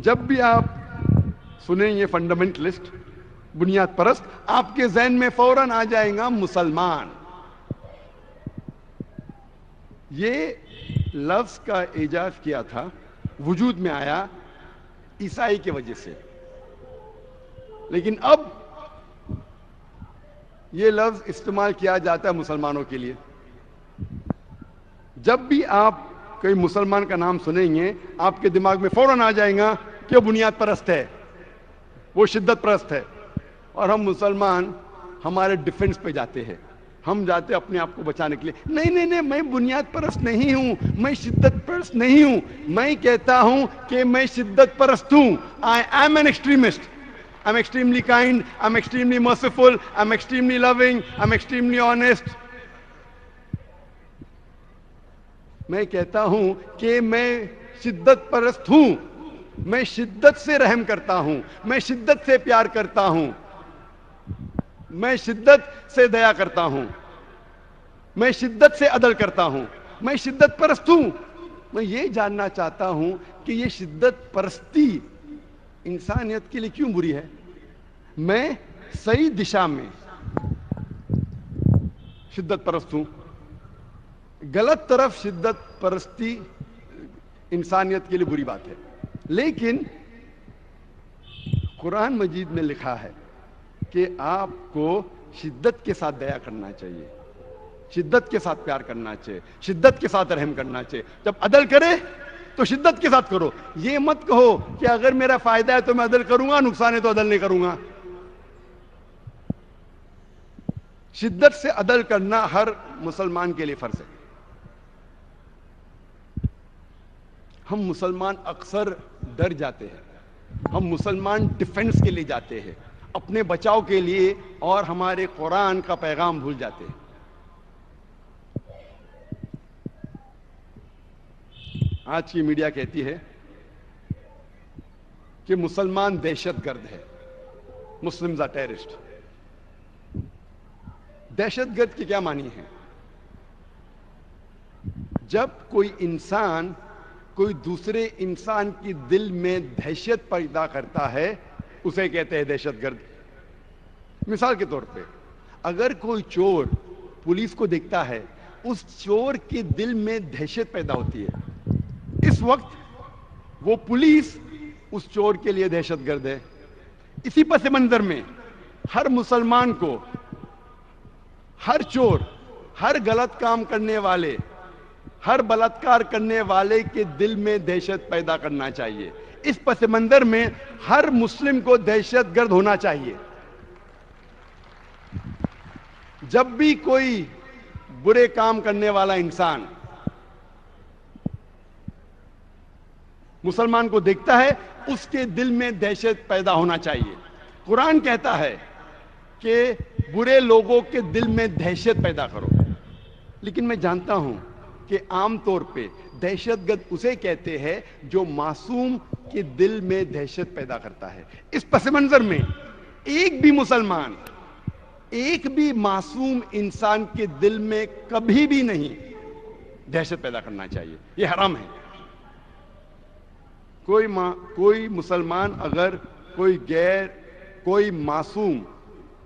جب بھی آپ سنیں یہ فنڈامنٹلسٹ، بنیاد پرست، آپ کے ذہن میں فوراً آ جائے گا مسلمان۔ یہ لفظ کا ایجاد کیا تھا، وجود میں آیا عیسائی کی وجہ سے، لیکن اب یہ لفظ استعمال کیا جاتا ہے مسلمانوں کے لیے۔ جب بھی آپ کوئی مسلمان کا نام سنیں گے، آپ کے دماغ میں فوراً آ جائے گا کہ وہ بنیاد پرست ہے، وہ شدت پرست ہے۔ اور ہم مسلمان ہمارے ڈیفنس پہ جاتے ہیں، ہم جاتے اپنے آپ کو بچانے کے لیے، نہیں نہیں نہیں، میں بنیاد پرست نہیں ہوں، میں شدت پرست نہیں ہوں، میں کہتا ہوں کہ میں شدت پرست ہوں۔ I am an extremist. I'm extremely kind, I'm extremely merciful, I'm extremely loving, I'm extremely honest. میں کہتا ہوں کہ میں شدت پرست ہوں، میں شدت سے رحم کرتا ہوں، میں شدت سے پیار کرتا ہوں، میں شدت سے دیا کرتا ہوں، میں شدت سے عدل کرتا ہوں، میں شدت پرست ہوں۔ میں یہ جاننا چاہتا ہوں کہ یہ شدت پرستی انسانیت کے لیے کیوں بری ہے؟ میں صحیح دشا میں شدت پرست ہوں، غلط طرف شدت پرستی انسانیت کے لیے بری بات ہے۔ لیکن قرآن مجید میں لکھا ہے کہ آپ کو شدت کے ساتھ دیا کرنا چاہیے، شدت کے ساتھ پیار کرنا چاہیے، شدت کے ساتھ رحم کرنا چاہیے۔ جب عدل کرے تو شدت کے ساتھ کرو، یہ مت کہو کہ اگر میرا فائدہ ہے تو میں عدل کروں گا، نقصان ہے تو عدل نہیں کروں گا۔ شدت سے عدل کرنا ہر مسلمان کے لیے فرض ہے۔ ہم مسلمان اکثر ڈر جاتے ہیں، ہم مسلمان ڈیفنس کے لیے جاتے ہیں، اپنے بچاؤ کے لیے، اور ہمارے قرآن کا پیغام بھول جاتے ہیں۔ آج کی میڈیا کہتی ہے کہ مسلمان دہشت گرد ہے، مسلمز آر ٹیررسٹ۔ دہشت گرد کی کیا معنی ہے؟ جب کوئی انسان کوئی دوسرے انسان کی دل میں دہشت پیدا کرتا ہے، اسے کہتے ہیں دہشت گرد۔ مثال کے طور پہ اگر کوئی چور پولیس کو دیکھتا ہے، اس چور کے دل میں دہشت پیدا ہوتی ہے، اس وقت وہ پولیس اس چور کے لیے دہشت گرد ہے۔ اسی پس منظر میں ہر مسلمان کو ہر چور، ہر غلط کام کرنے والے، ہر بلاತ್ಕಾರ کرنے والے کے دل میں دہشت پیدا کرنا چاہیے۔ اس پس منظر میں ہر مسلم کو دہشت گرد ہونا چاہیے۔ جب بھی کوئی برے کام کرنے والا انسان مسلمان کو دیکھتا ہے، اس کے دل میں دہشت پیدا ہونا چاہیے۔ قرآن کہتا ہے کہ برے لوگوں کے دل میں دہشت پیدا کرو، لیکن میں جانتا ہوں کہ عام طور پہ دہشت گرد اسے کہتے ہیں جو معصوم کے دل میں دہشت پیدا کرتا ہے۔ اس پس منظر میں ایک بھی مسلمان، ایک بھی معصوم انسان کے دل میں کبھی بھی نہیں دہشت پیدا کرنا چاہیے، یہ حرام ہے۔ کوئی مسلمان اگر کوئی معصوم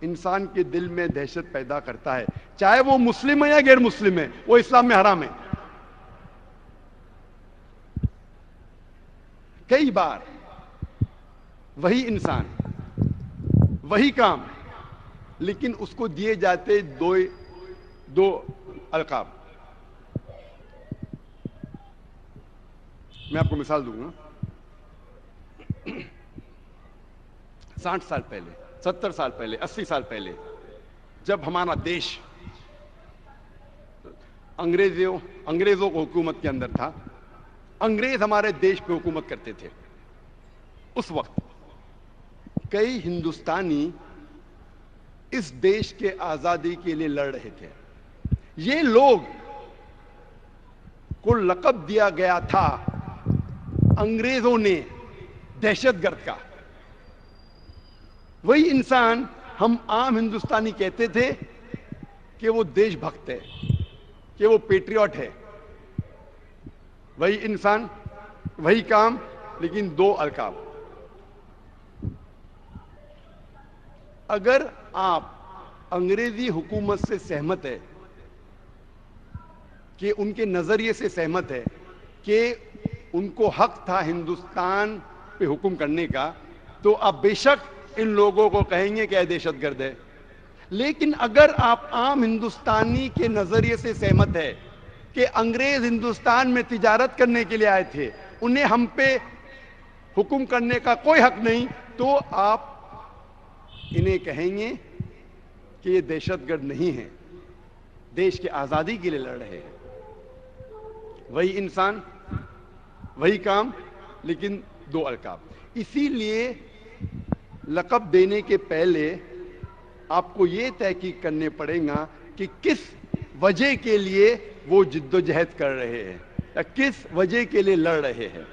انسان کے دل میں دہشت پیدا کرتا ہے، چاہے وہ مسلم ہے یا غیر مسلم ہے، وہ اسلام میں حرام ہے۔ کئی بار وہی انسان، وہی کام، لیکن اس کو دیے جاتے دو القاب۔ میں آپ کو مثال دوں گا۔ 60 سال پہلے، 70 سال پہلے، 80 سال پہلے، جب ہمارا دیش انگریزوں کو حکومت کے اندر تھا، انگریز ہمارے دیش پہ حکومت کرتے تھے، اس وقت کئی ہندوستانی اس دیش کے آزادی کے لیے لڑ رہے تھے۔ یہ لوگ کو لقب دیا گیا تھا انگریزوں نے دہشت گرد کا۔ وہی انسان ہم عام ہندوستانی کہتے تھے کہ وہ دیش بھکت ہے، کہ وہ پیٹریوٹ ہے۔ وہی انسان، وہی کام، لیکن دو القاب. اگر آپ انگریزی حکومت سے سہمت ہے کہ ان کے نظریے سے سہمت ہے کہ ان کو حق تھا ہندوستان پہ حکم کرنے کا, تو آپ بے شک ان لوگوں کو کہیں گے کہ اے دہشت گرد ہے. لیکن اگر آپ عام ہندوستانی کے نظریے سے سہمت ہے کہ انگریز ہندوستان میں تجارت کرنے کے لیے آئے تھے, انہیں ہم پہ حکم کرنے کا کوئی حق نہیں, تو آپ انہیں کہیں گے کہ یہ دہشت گرد نہیں ہے, دیش کی آزادی کے لیے لڑ رہے ہیں. وہی انسان, وہی کام, لیکن دو القاب. اسی لیے لقب دینے کے پہلے آپ کو یہ تحقیق کرنے پڑے گا کہ کس وجہ کے لیے وہ جد و جہد کر رہے ہیں یا کس وجہ کے لیے لڑ رہے ہیں.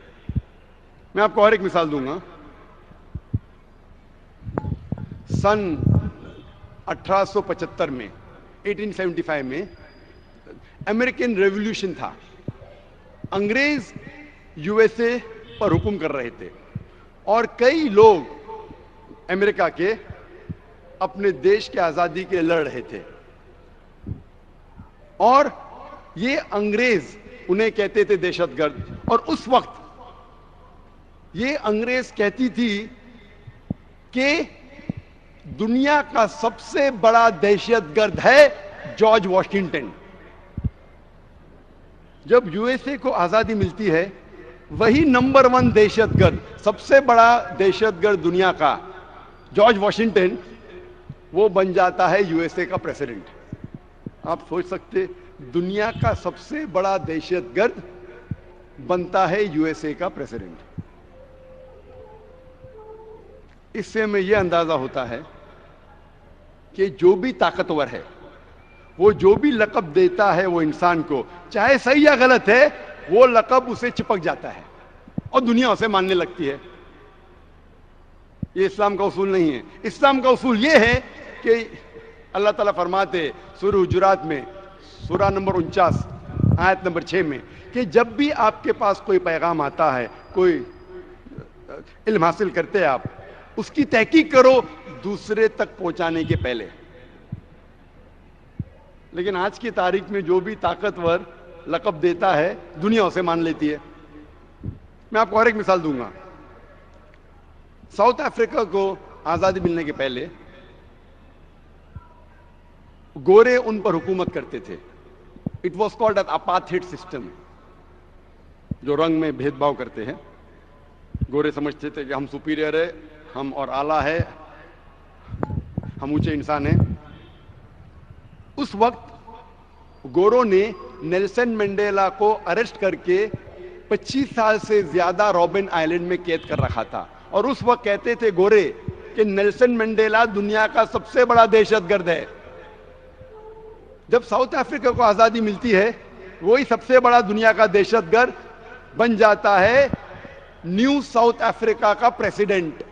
میں آپ کو اور ایک مثال دوں گا. سن 1875 میں 1875 میں امریکن ریولوشن تھا. انگریز یو ایس اے پر حکم کر رہے تھے اور کئی لوگ امریکہ کے اپنے دیش کی آزادی کے لیے لڑ رہے تھے, اور یہ انگریز انہیں کہتے تھے دہشت گرد. اور اس وقت یہ انگریز کہتی تھی کہ دنیا کا سب سے بڑا دہشت گرد ہے جارج واشنگٹن. جب یو ایس اے کو آزادی ملتی ہے, وہی نمبر 1 دہشت گرد, سب سے بڑا دہشت گرد دنیا کا جارج واشنگٹن, وہ بن جاتا ہے یو ایس اے کا پریزیڈنٹ. آپ سوچ سکتے, دنیا کا سب سے بڑا دہشت گرد بنتا ہے یو ایس اے کا پریزیڈنٹ. اس سے ہمیں یہ اندازہ ہوتا ہے کہ جو بھی طاقتور ہے, وہ جو بھی لقب دیتا ہے وہ انسان کو, چاہے صحیح یا غلط ہے, وہ لقب اسے چپک جاتا ہے اور دنیا اسے ماننے لگتی ہے. یہ اسلام کا اصول نہیں ہے. اسلام کا اصول یہ ہے کہ اللہ تعالیٰ فرماتے سورہ حجرات میں, سورہ نمبر 49 آیت نمبر 6 میں, کہ جب بھی آپ کے پاس کوئی پیغام آتا ہے, کوئی علم حاصل کرتے ہیں آپ, اس کی تحقیق کرو دوسرے تک پہنچانے کے پہلے. لیکن آج کی تاریخ میں جو بھی طاقتور لقب دیتا ہے, دنیا اسے مان لیتی ہے. میں آپ کو اور ایک مثال دوں گا. ساؤتھ افریقہ کو آزادی ملنے کے پہلے گورے ان پر حکومت کرتے تھے. It was called as apartheid system, جو رنگ میں بھید بھاؤ کرتے ہیں. گورے سمجھتے تھے کہ ہم سپیریئر ہے, ہم اور اعلیٰ ہے, ہم اونچے انسان ہیں. اس وقت گوروں نے نیلسن منڈیلا کو اریسٹ کر کے 25 سال سے زیادہ رابن آئلینڈ میں قید کر رکھا تھا, اور اس وقت کہتے تھے گورے کہ نیلسن منڈیلا دنیا کا سب سے بڑا دہشت گرد ہے. جب ساؤتھ افریقہ کو آزادی ملتی ہے, وہی سب سے بڑا دنیا کا دہشت گرد بن جاتا ہے نیو ساؤتھ افریقہ کا پریزیڈنٹ.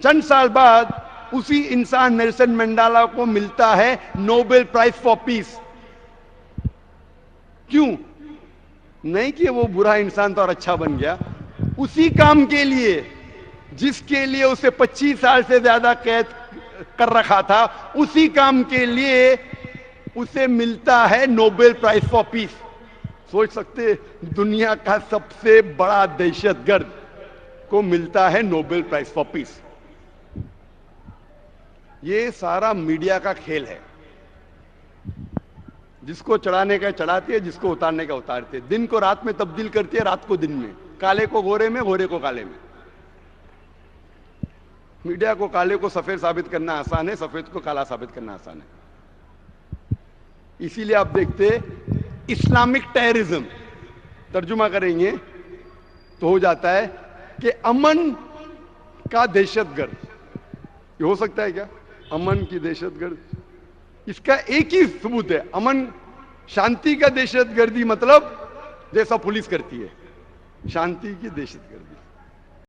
چند سال بعد اسی انسان نیلسن منڈیلا کو ملتا ہے نوبل پرائز فار پیس. کیوں؟ نہیں کہ وہ برا انسان تھا اور اچھا بن گیا, اسی کام کے لیے جس کے لیے اسے 25 سال سے زیادہ قید کر رکھا تھا, اسی کام کے لیے اسے ملتا ہے نوبل پرائز فار پیس. سوچ سکتے, دنیا کا سب سے بڑا دہشت گرد کو ملتا ہے نوبل پرائز فار پیس. یہ سارا میڈیا کا کھیل ہے. جس کو چڑھانے کا چڑھاتی ہے, جس کو اتارنے کا اتارتے. دن کو رات میں تبدیل کرتی ہے, رات کو دن میں, کالے کو گورے میں, گورے کو کالے میں. میڈیا کو کالے کو سفید ثابت کرنا آسان ہے, سفید کو کالا ثابت کرنا آسان ہے. اسی لیے آپ دیکھتے اسلامک ٹیررزم ترجمہ کریں گے تو ہو جاتا ہے کہ امن کا دہشت گرد. یہ ہو سکتا ہے کیا؟ امن کی دہشت گرد, اس کا ایک ہی ثبوت ہے, امن شانتی کا دہشت گردی, مطلب جیسا پولیس کرتی ہے, شانتی کی دہشت گردی.